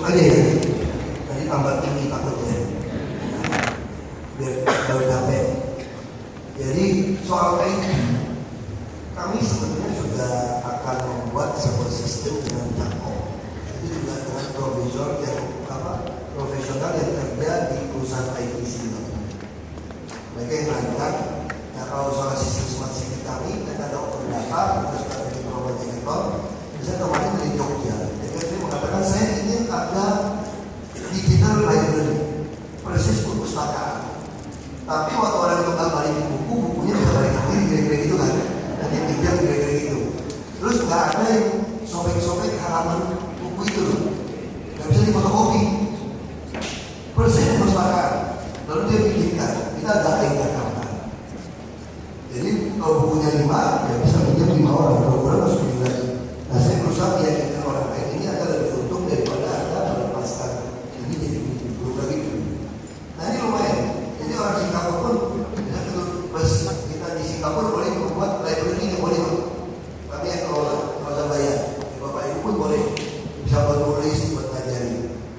duduk aja ya. Tadi tambah tinggi takutnya. Biar baru capek. Jadi soal IT, kami sebenarnya sudah akan membuat sebuah sistem dengan jangkau. Itu juga dengan profesional yang kerja di perusahaan IT sini. Mereka yang rancang. Nah kalau soal sistem smart city kami, kita ada open data, terus ada di provider. Bisa kemarin dari Jogja. Jadi saya mengatakan saya ingin ada digital library, persis perpustakaan. Tapi waktu orang itu nggak balikin buku, bukunya bisa balik lagi kira-kira gitu kan. Dan yang pinjam kira-kira gitu. Terus nggak ada yang sobek-sobek halaman buku itu loh. Nggak bisa difotokopi. Persis perpustakaan. Lalu dia bikinkan, kita ada yang Jakarta. Jadi kalau bukunya 5, ya bisa pinjam 5 orang. Kalau kurang harus pinjam. Nah saya berusaha meyakinkan orang lain ini akan lebih untung daripada Anda melepaskan ini jadi belum lagi. Nah ini lumayan. Jadi orang Singapura pun plus kita di Singapura boleh membuat library yang boleh. Kami yang kalau ada bayar, Bapak Ibu pun boleh bisa buat tulis, buat ngajari.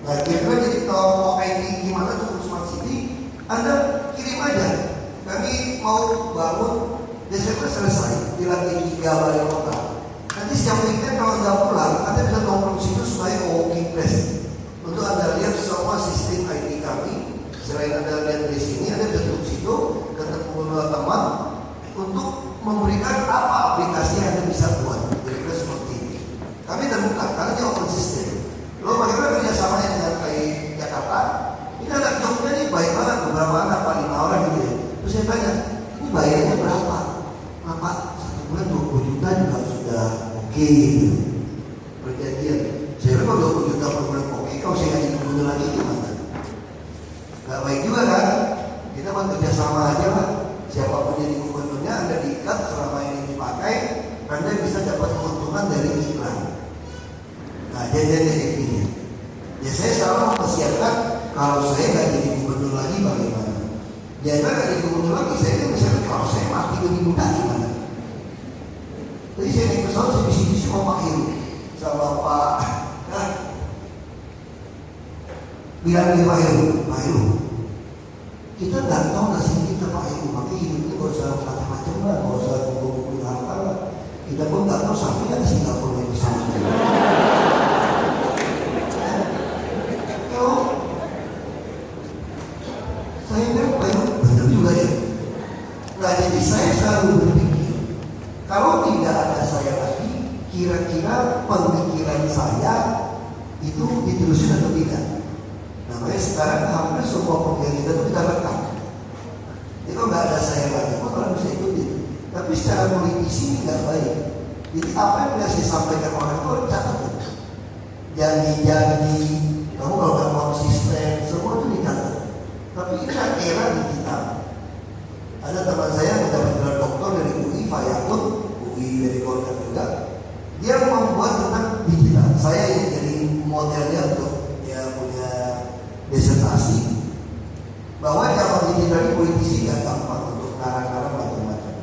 Nah kira-kira jadi kalau IT gimana tuh smart city, Anda kirim aja. Kami mau bangun Desember selesai di lantai 3 balai kota. Nanti setiap weekend kalau Anda pulang, Anda bisa nongkrong situ sebagai co-working place. Untuk Anda lihat semua sistem IT kami. Selain Anda lihat di sini, Anda bisa duduk situ, ketemu teman untuk memberikan apa aplikasi yang Anda bisa buat. Kira-kira seperti ini. Kami terbuka karena dia open system. Lalu bagaimana kerjasamanya dengan kayak Jakarta? Ini anak Jogja nih baik banget, beberapa anak, 5 orang gitu ya. Terus saya tanya, ini bayarnya berapa? Pak, 1 bulan 20 juta juga sudah oke gitu. Perjanjian. Saya bilang kalau 20 juta per bulan oke, kalau saya ngaji gubernur lagi gimana? Gak baik juga kan? Kita mau kerjasama aja lah. Siapapun jadi gubernurnya, Anda diikat selama ini dipakai, Anda bisa dapat keuntungan dari iklan. Nah, jadi ini. Ya saya selalu mempersiapkan kalau saya nggak jadi gubernur lagi bagaimana? Ya nggak jadi gubernur lagi, saya kan misalnya kalau saya mati lebih mudah gimana? Jadi saya naik pesawat, saya bisik-bisik sama Pak Heru, sama Pak bilang ke Pak Heru, kita nggak tahu nasib kita Pak Heru, makanya hidupnya nggak usah macam-macam lah, nggak usah kumpul-kumpul harta lah. Kita pun nggak tahu sampai kan Singapura yang bersama. Saya bilang Pak Heru, benar juga ya. Nah jadi saya selalu berpikir, kalau tidak ada saya lagi, kira-kira pemikiran saya itu diterusin atau tidak? Makanya sekarang hampir semua pemikiran kita itu kita rekam. Jadi kalau nggak ada saya lagi, kok orang bisa ikutin. Tapi secara politisi ini nggak baik. Jadi apa yang bisa saya sampaikan orang itu harus catat. Janji-janji, kamu kalau nggak konsisten, semua itu dicatat. Tapi ini kan era digital. Ada teman saya yang mendapat gelar doktor dari UI, Fayakun, UI dari Golkar juga. Dia membuat tentang digital. Saya yang jadi modelnya untuk dia punya disertasi bahwa zaman digital ini politisi gak gampang untuk karang-karang macam-macam.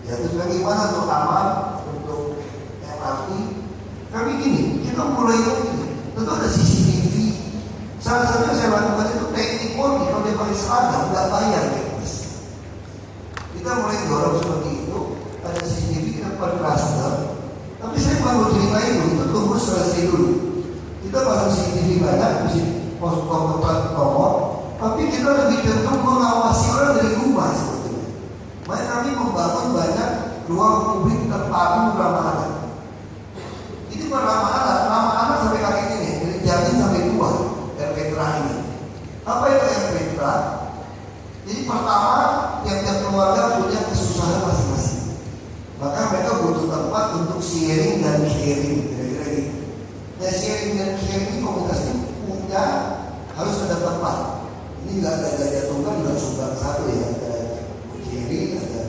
Ya terus bagaimana untuk aman, untuk MRT? Kami gini, kita mulai ini. Tentu ada CCTV. Salah satu yang saya lakukan itu teknik Polri, kalau dia pakai seragam nggak bayar ya mas. Kita mulai dorong seperti itu. Ada CCTV kita per cluster. Tapi saya mau ceritain dulu, itu tunggu selesai dulu. Kita pasang CCTV banyak, mesti pos-pos tempat nomor, tapi kita lebih cenderung mengawasi orang dari rumah sebetulnya. Makanya kami membangun banyak ruang publik terpadu ramah anak. Ini bukan ramah anak sampai kaki ini, dari jamin sampai tua, RPTRA ini. Apa itu RPTRA? Jadi pertama, tiap-tiap keluarga punya kesusahan masing-masing. Maka mereka butuh tempat untuk sharing dan caring, kira-kira gitu. Nah sharing dan caring ini komunitas ini punya harus ada tempat. Ini nggak ada gaya tunggal, juga sumbang satu ya, ada kiri, ada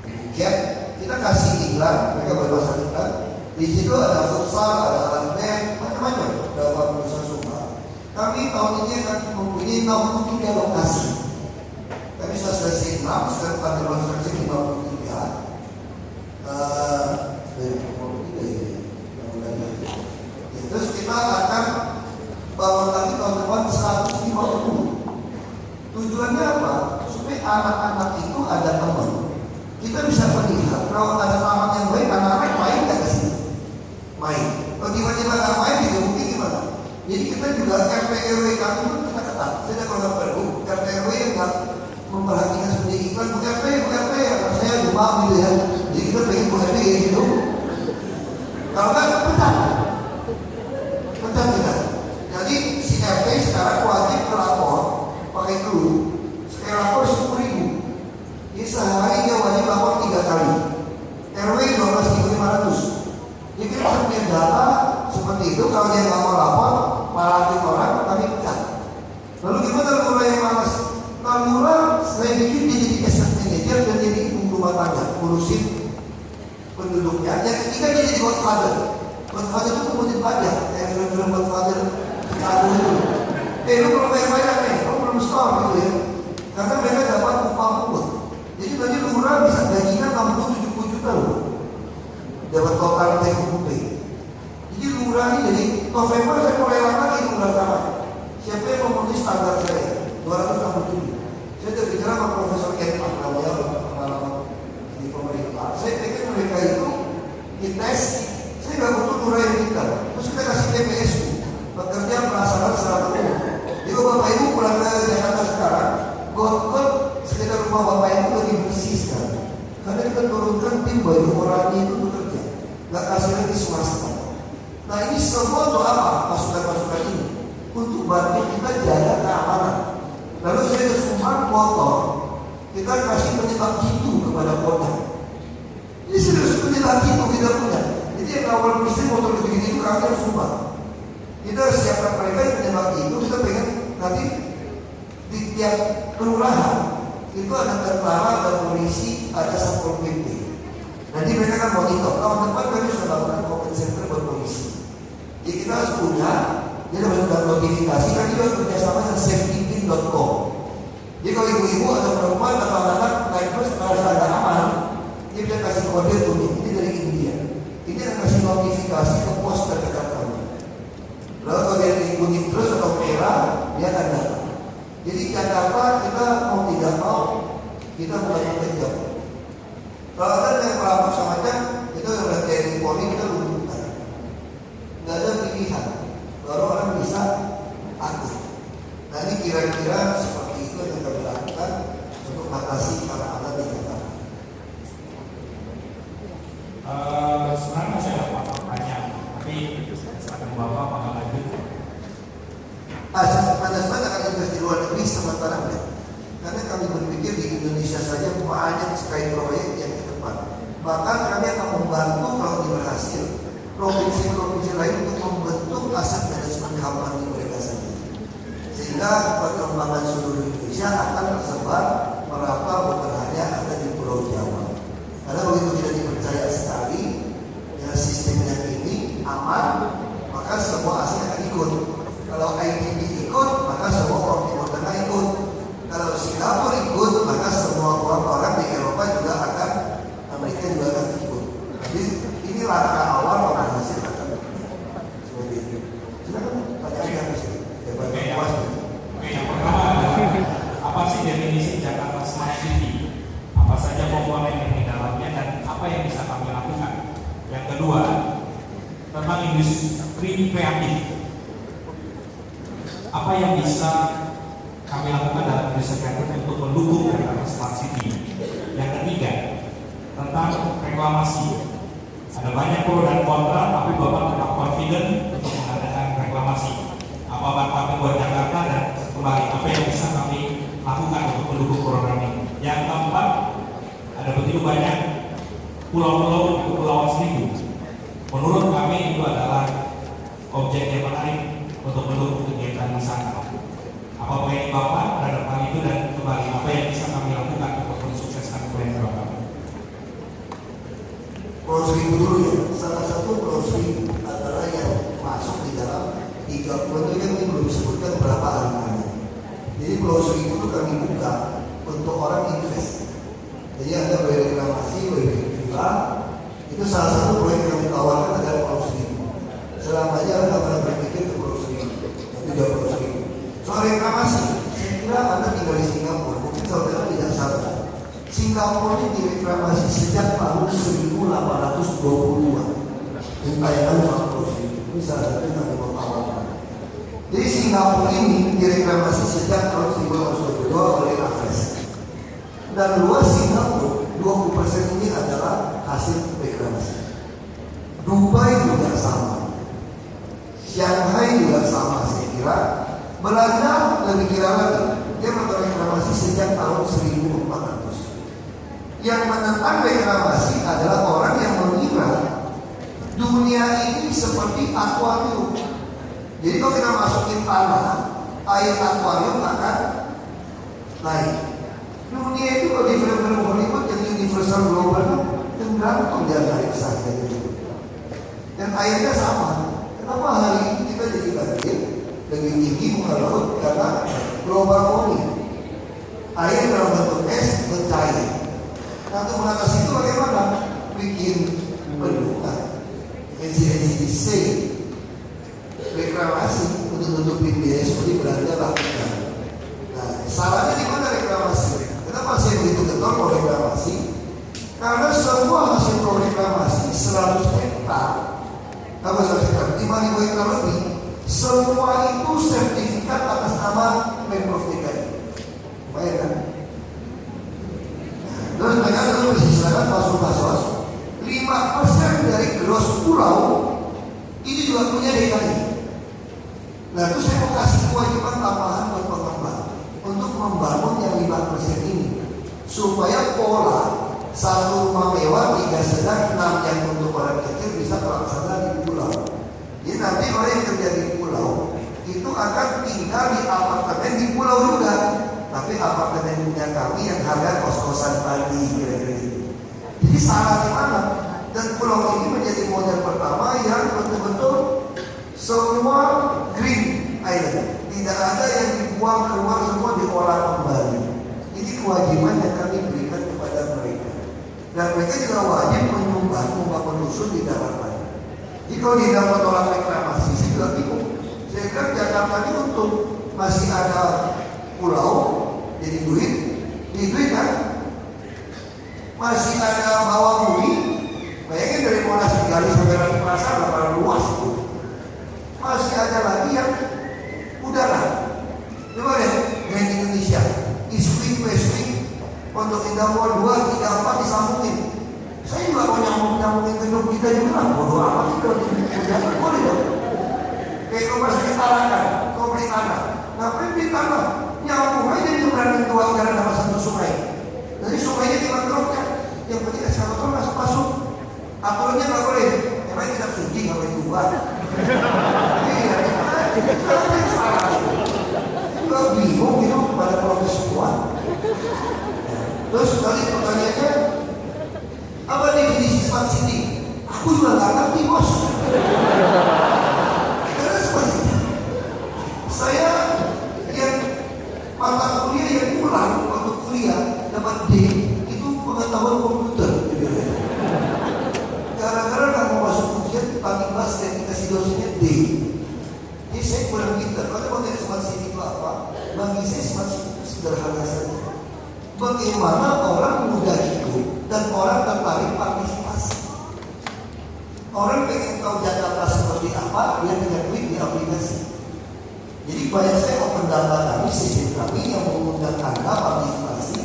buket. Kita kasih iklan, mereka boleh pasang iklan. Di situ ada futsal, ada alat band, macam-macam. Dapat perusahaan sumbang. Kami tahun ini akan mempunyai 63 lokasi. Kami sudah selesai 6, sekarang pada konstruksi 53. Terus kita akan bangun lagi tahun depan 150. Tujuannya apa? Supaya anak-anak itu ada teman. Kita bisa melihat kalau ada taman yang baik, anak-anak main nggak ke sini? Main. Kalau tiba-tiba nggak main, juga mungkin gimana? Jadi kita juga RT RW kami pun kita ketat. Saya kalau nggak perlu RT RW yang nggak memperhatikan seperti iklan Bu RT ya, saya lupa gitu ya. Jadi kita pengen Bu RT gitu. Kalau nggak pecat kita. Jadi si RT sekarang wajib melapor pakai clue. Sekali lapor 10.000. Jadi sehari dia wajib lapor 3 kali. RW 12.500. Jadi kita harus punya data seperti itu. Kalau dia nggak mau lapor, malahin orang, kami pecat. Lalu gimana lurah yang malas? Nah lurah saya bikin dia jadi asset manager dan jadi ibu rumah tangga, ngurusin penduduknya. Yang ketiga dia jadi godfather. Godfather itu kemudian banyak. Film godfather kita itu. Lu belum bayar banyak nih, lu belum store gitu ya. Karena mereka dapat upah pungut. Jadi tadi lurah bisa gajinya 60-70 juta loh. Dapat total TKP. Jadi lurah ini jadi November saya mulai lagi lurah sama. Siapa yang memenuhi standar saya? 267. Saya sudah bicara sama Profesor Kenpan, namanya pengalaman di pemerintah. Saya pikir mereka itu dites. Saya nggak butuh lurah yang pintar. Terus kita kasih TPSU, pekerja pelaksanaan secara umum. Jadi Bapak Ibu pulang ke Jakarta sekarang, got sekitar rumah Bapak Ibu lebih bersih sekarang. Karena kita turunkan tim baju orangnya itu bekerja, nggak kasih lagi swasta. Nah ini semua untuk apa? Pasukan-pasukan ini untuk bantu kita jaga keamanan. Lalu saya kesempatan motor, kita kasih penyebab gitu kepada Polda. Ini serius penyebab gitu kita punya. Jadi yang awal misteri motor begini itu kami harus sumpah. Kita siapkan mereka yang penyebab itu. Kita pengen nanti di tiap kelurahan itu ada tentara, ada polisi, ada satpol pp. Nanti mereka kan monitor. Tahun depan kami sudah bangun comment center buat polisi. Jadi kita harus punya. Dia dapat notifikasi. Kan juga kerjasama dengan safetypin.com. Jadi kalau ibu-ibu atau perempuan atau anak-anak naik bus merasa ada aman, dia bisa kasih kode kuning. Ini dari India. Ini akan kasih notifikasi ke pos terdekat kamu. Lalu kalau dia diikuti terus atau merah, dia akan datang. Jadi Jakarta kita mau tidak mau kita mulai kejam. Kalau ada yang melakukan semacam itu sudah TNI Polri kita lumpuhkan. Nggak ada pilihan. Baru orang bisa takut. Nah ini kira-kira seperti itu yang kami lakukan untuk mengatasi anak-anak di Jakarta. Sebenarnya saya dapat pertanyaan, tapi akan Bapak bakal lanjut. Pada akan investasi luar negeri sementara enggak. Karena kami berpikir di Indonesia saja banyak sekali proyek yang ke depan. Bahkan kami akan membantu kalau berhasil provinsi-provinsi lain untuk membentuk aset manajemen company mereka sendiri. Sehingga perkembangan seluruh Indonesia akan tersebar merata bukan hanya ada di Pulau Jawa. Karena begitu tidak dipercaya sekali ya sistem yang ini aman, maka semua aset akan ikut. Kalau IDB ikut, maka semua orang Timur Tengah ikut. Kalau Singapura ikut, maka semua orang di Eropa juga akan, Amerika juga akan ikut. Jadi ini langkah awal berhasil akan seperti itu. Silakan pertanyaan yang bisa. Yang pertama adalah apa sih definisi Jakarta Smart City? Apa saja komponen yang di dalamnya dan apa yang bisa kami lakukan? Yang kedua tentang industri kreatif. Apa yang bisa kami lakukan dalam industri kreatif untuk mendukung Jakarta Smart City? Yang ketiga tentang reklamasi. Ada banyak pro dan kontra, tapi Bapak tetap confident untuk mengadakan reklamasi. Apa manfaatnya buat Jakarta dan kembali apa yang bisa kami lakukan untuk mendukung program ini? Yang keempat, ada begitu banyak pulau-pulau di Kepulauan Seribu. Menurut kami itu adalah objek yang menarik untuk mendukung kegiatan wisata. Apa poin Bapak terhadap hal itu dan kembali apa yang bisa kami lakukan untuk mensukseskan proyek Bapak? Pulau Seribu dulu ya. Salah satu Pulau Seribu adalah yang masuk di dalam 3 pulau itu yang belum disebutkan berapa angkanya. Jadi Pulau Seribu itu kami buka untuk orang invest. Jadi ada proyek reklamasi, proyek villa. Itu salah satu proyek yang kami tawarkan adalah Pulau Seribu. Selamanya Anda pernah berpikir ke Pulau Seribu. Tapi Singapura ini direklamasi sejak tahun 1822. Ini tayangan soal ini salah satu yang kami mau tawarkan. Jadi Singapura ini direklamasi sejak tahun 1922 oleh Raffles. Dan luas Singapura 20% ini adalah hasil reklamasi. Dubai juga sama, Shanghai juga sama saya kira. Belanda lebih kira lagi, dia melakukan reklamasi sejak tahun 1400. Yang menentang reklamasi adalah orang yang mengira dunia ini seperti akuarium. Jadi kalau kita masukin tanah, air akuarium akan naik. Dunia itu kalau di film-film Hollywood yang universal global tenggelam dia naik saja gitu. Dan airnya sama. Kenapa hari ini kita jadi banjir lebih tinggi muka laut? Karena global warming. Air dalam bentuk es mencair. Nah, untuk mengatasi itu bagaimana? Bikin bendungan. NCDC reklamasi untuk nutupin biaya seperti Belanda lakukan. Nah, salahnya di mana reklamasi? Kenapa saya begitu getol mau reklamasi? Karena semua hasil reklamasi 100 hektar, apa 100 hektar, 5.000 hektar lebih, semua itu sertifikat atas nama Pemprov DKI. Baik kan? Terus mereka terus silakan masuk. 5% dari gross pulau ini juga punya DKI. Nah, terus saya mau kasih kewajiban tambahan buat pengembang untuk membangun yang 5% ini supaya pola satu rumah mewah, 3 sedang, 6 yang untuk orang kecil bisa terlaksana di pulau. Jadi nanti orang yang kerja di pulau itu akan tinggal di apartemen di pulau juga, tapi apartemennya kami yang harga kos-kosan tadi kira-kira itu. Jadi salah di mana? Dan pulau ini menjadi model pertama yang betul-betul semua green island. Tidak ada yang dibuang keluar, semua diolah kembali. Ini kewajiban yang kami berikan kepada mereka. Dan mereka juga wajib menyumbang rumah penyusun di daratan. Jadi kalau tidak menolak reklamasi, saya juga bingung. Saya kira Jakarta ini untung masih ada pulau, jadi duit kan? Masih ada bawah bumi. Bayangin dari Monas Gali sampai Ratu Plaza berapa luas itu. Masih ada lagi yang udara. Coba deh, Grand Indonesia, East Wing, West Wing, Pondok Indah Mall 2, 3, 4 disambungin. Saya juga mau nyambungin gedung kita juga lah. Bodoh amat sih kalau udara boleh dong. Kayak rumah sakit Tarakan, kau beli tanah. Ngapain beli tanah? Nyambung aja di berani dua udara sama satu sungai. Jadi sungainya dimangrove, yang penting eskavator masuk. Aturannya nggak boleh. Emang tidak suci nggak boleh dua. Iya, apa yang salah? Juga bingung gitu pada proses semua. Terus tadi pertanyaannya, apa definisi smart city? Aku juga nggak ngerti bos. Karena seperti itu. Saya yang mata kuliah yang pulang waktu kuliah dapat D itu pengetahuan komputer. Gara-gara nggak mau masuk ujian paling pas dan dikasih dosennya D. Jadi saya kurang pintar. Kalau mau tanya smart city itu apa? Bagi saya smart city itu sederhana saja. Bagaimana orang mudah hidup dan orang tertarik partisipasi. Orang pengen tahu Jakarta seperti apa, dia dengan klik di aplikasi. Jadi banyak saya open data kami, sistem kami yang mengundang Anda partisipasi,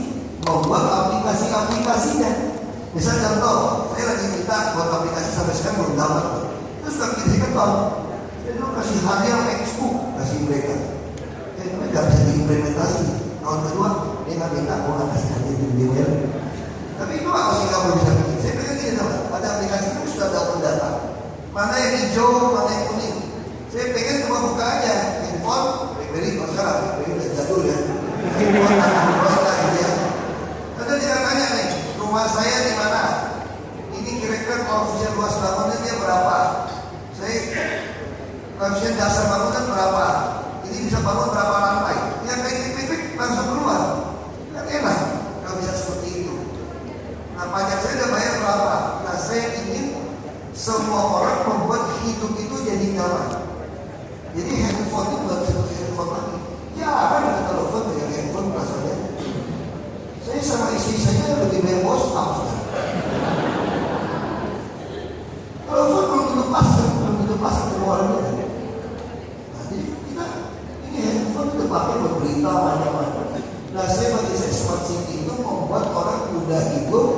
membuat aplikasi-aplikasinya. Misal contoh, saya lagi minta buat aplikasi sampai sekarang belum dapat. Terus kami ketok, saya dulu kasih hadiah textbook, kasih mereka. Tapi nggak bisa diimplementasi. Tahun kedua, dia nggak minta, aku nggak kasih hadiah di email. Tapi itu apa sih kamu bisa bikin? Saya pengen gini teman, ada aplikasi itu sudah ada open data. Mana yang hijau, mana yang kuning. Saya pengen coba buka aja handphone, BlackBerry, kalau sekarang BlackBerry udah jadul ya. Ada dia tanya nih, rumah saya di mana? Ini kira-kira koefisien luas bangunannya dia berapa? Saya koefisien dasar bangunan berapa? Ini bisa bangun berapa lantai? Yang klik langsung keluar. Kan enak kalau bisa seperti itu. Nah, pajak saya udah bayar berapa? Nah, saya ingin semua orang membuat hidup itu jadi nyaman. Jadi handphone itu bukan seperti handphone lagi. Ya, kan ada telepon dengan handphone rasanya. Saya sama istri saya lebih banyak tapi berberita macam-macam. Nah, bagi saya smart city itu membuat orang mudah hidup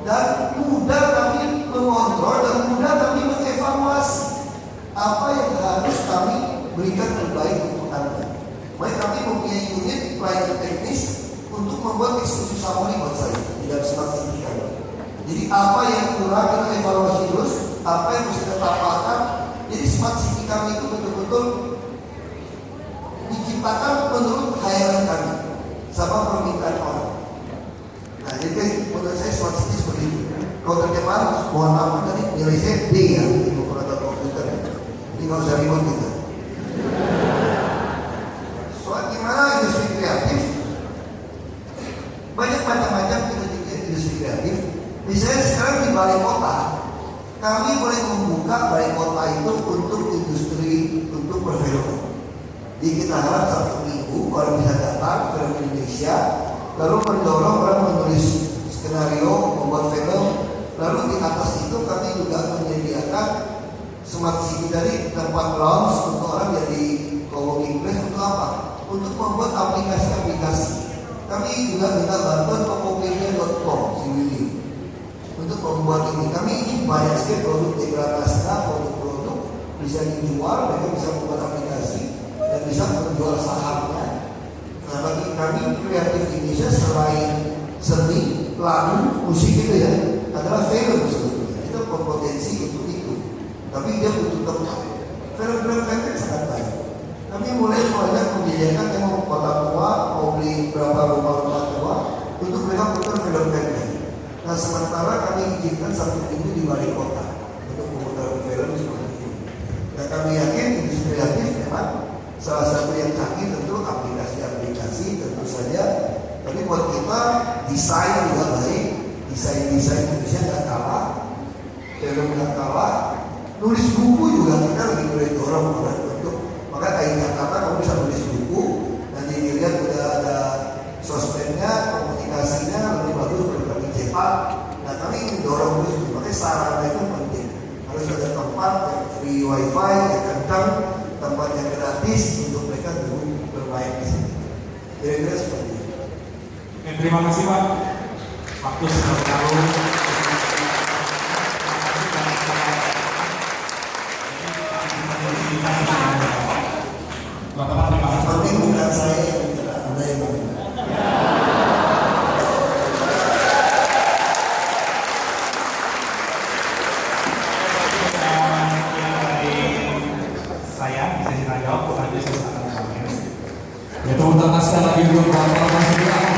dan mudah kami mengontrol dan mudah kami mengevaluasi apa yang harus kami berikan terbaik untuk Anda. Makanya kami mempunyai unit pelayanan teknis untuk membuat eksklusif summary buat saya di dalam smart city kami. Jadi apa yang kurang kita evaluasi terus, apa yang bisa kita tambahkan. Jadi smart city kami itu betul-betul diciptakan menurut khayalan kami sama permintaan orang. Nah, jadi menurut saya smart city seperti itu. Kalau terjemahan, mohon maaf tadi nilai saya D ya di buku atau komputer. Jadi nggak usah ribut kita. Soal gimana industri kreatif? Banyak macam-macam industri kreatif. Misalnya sekarang di balai kota, kami boleh membuka balai kota itu untuk industri, untuk perfilman. Jadi kita harap satu minggu orang bisa datang film Indonesia, lalu mendorong orang menulis skenario, membuat film. Lalu di atas itu kami juga menyediakan smart city dari tempat lounge untuk orang jadi co-working place untuk apa? Untuk membuat aplikasi-aplikasi. Kami juga minta bantuan tokopedia.com sendiri untuk membuat ini. Kami ingin banyak sekali produk degradasi, produk-produk bisa dijual, mereka bisa membuat aplikasi dan bisa menjual sahamnya. Nah, bagi kami kreatif Indonesia selain seni, lagu, musik itu ya adalah film sebetulnya. Itu berpotensi untuk itu. Tapi dia butuh tempat. Film-film pendek sangat baik. Kami mulai banyak menyediakan yang mau kota tua, mau beli berapa rumah-rumah tua untuk mereka putar film pendek. Nah, sementara kami izinkan satu minggu di balai kota untuk memutar film seperti ini. Dan kami yakin industri kreatif memang salah satu yang canggih tentu aplikasi-aplikasi tentu saja. Tapi buat kita desain juga baik, desain Indonesia nggak kalah, film nggak kalah, nulis buku juga kita lagi mulai dorong orang untuk maka kayak Jakarta kamu bisa nulis buku, nanti dilihat udah ada sosmednya, komunikasinya lebih bagus daripada cetak. Nah, kami ingin dorong terus, makanya sarana itu penting. Harus ada tempat yang free wifi, yang kencang, tempat yang gratis untuk mereka dulu bermain di sini. Kira-kira seperti itu. Terima kasih Pak. Waktu sudah berlalu. Bapak terima kasih. Tapi bukan saya yang bicara, Anda yang bicara. Saya bisa ditanya jawab, bukan bisa. Ya, tepuk tangan sekali lagi untuk Bapak Mas